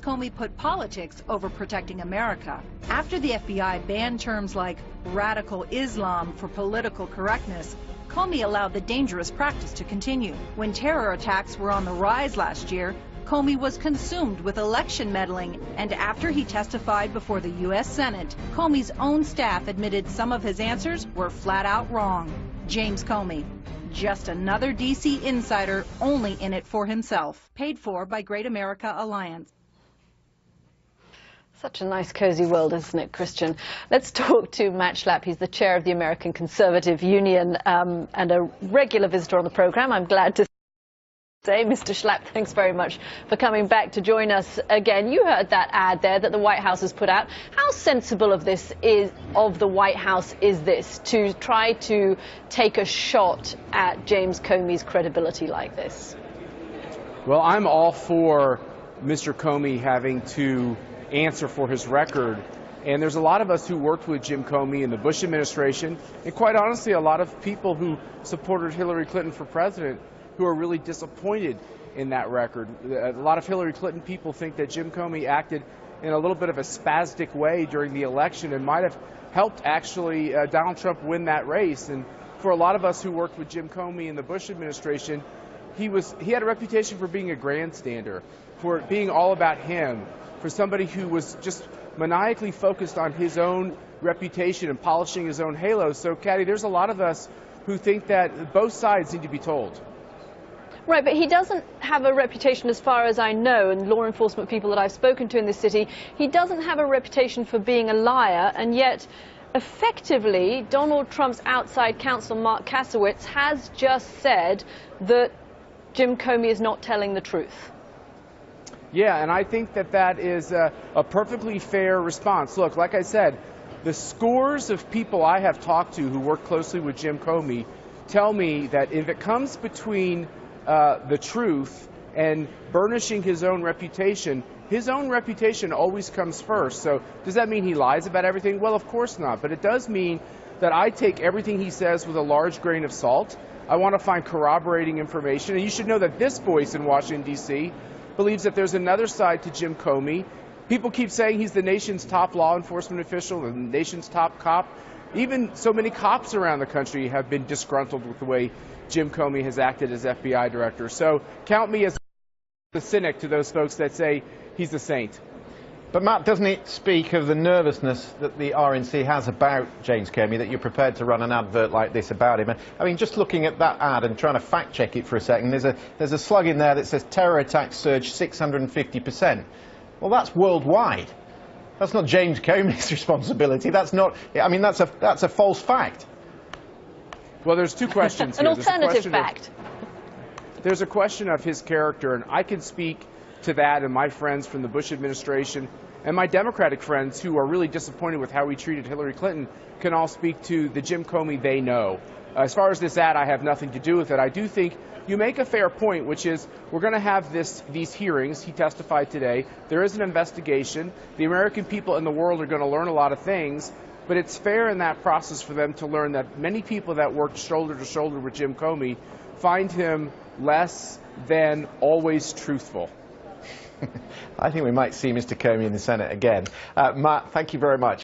Comey put politics over protecting America. After the FBI banned terms like radical Islam for political correctness, Comey allowed the dangerous practice to continue. When terror attacks were on the rise last year, Comey was consumed with election meddling, and after he testified before the U.S. Senate, Comey's own staff admitted some of his answers were flat out wrong. James Comey, just another D.C. insider, only in it for himself. Paid for by Great America Alliance. Such a nice, cozy world, isn't it, Christian? Let's talk to Matt Schlapp. He's the chair of the American Conservative Union and a regular visitor on the program. I'm glad to say, Mr. Schlapp, thanks very much for coming back to join us again. You heard that ad there that the White House has put out. How sensible of the White House is this to try to take a shot at James Comey's credibility like this? Well, I'm all for Mr. Comey having to answer for his record. And there's a lot of us who worked with Jim Comey in the Bush administration, and quite honestly, a lot of people who supported Hillary Clinton for president who are really disappointed in that record. A lot of Hillary Clinton people think that Jim Comey acted in a little bit of a spastic way during the election and might have helped actually Donald Trump win that race. And for a lot of us who worked with Jim Comey in the Bush administration, he had a reputation for being a grandstander, for being all about him, for somebody who was just maniacally focused on his own reputation and polishing his own halo. So, Kathy, there's a lot of us who think that both sides need to be told. Right, but he doesn't have a reputation, as far as I know, and law enforcement people that I've spoken to in this city, he doesn't have a reputation for being a liar, and yet effectively Donald Trump's outside counsel, Mark Kasowitz, has just said that Jim Comey is not telling the truth. Yeah, and I think that that is a perfectly fair response. Look, like I said, the scores of people I have talked to who work closely with Jim Comey tell me that if it comes between the truth and burnishing his own reputation always comes first. So does that mean he lies about everything? Well, of course not. But it does mean that I take everything he says with a large grain of salt. I want to find corroborating information. And you should know that this voice in Washington, D.C., believes that there's another side to Jim Comey. People keep saying he's the nation's top law enforcement official, the nation's top cop. Even so many cops around the country have been disgruntled with the way Jim Comey has acted as FBI director. So count me as the cynic to those folks that say he's a saint. But Matt, doesn't it speak of the nervousness that the RNC has about James Comey, that you're prepared to run an advert like this about him? And, I mean, just looking at that ad and trying to fact check it for a second, there's a slug in there that says terror attacks surged 650%. Well, that's worldwide. That's not James Comey's responsibility. That's not. I mean, that's a false fact. Well, there's two questions An here. alternative fact. There's a question of his character, and I can speak to that, and my friends from the Bush administration and my Democratic friends who are really disappointed with how he treated Hillary Clinton can all speak to the Jim Comey they know. As far as this ad, I have nothing to do with it. I do think you make a fair point, which is we're going to have these hearings. He testified today. There is an investigation. The American people in the world are going to learn a lot of things, but it's fair in that process for them to learn that many people that worked shoulder to shoulder with Jim Comey find him less than always truthful. I think we might see Mr. Comey in the Senate again. Matt, thank you very much.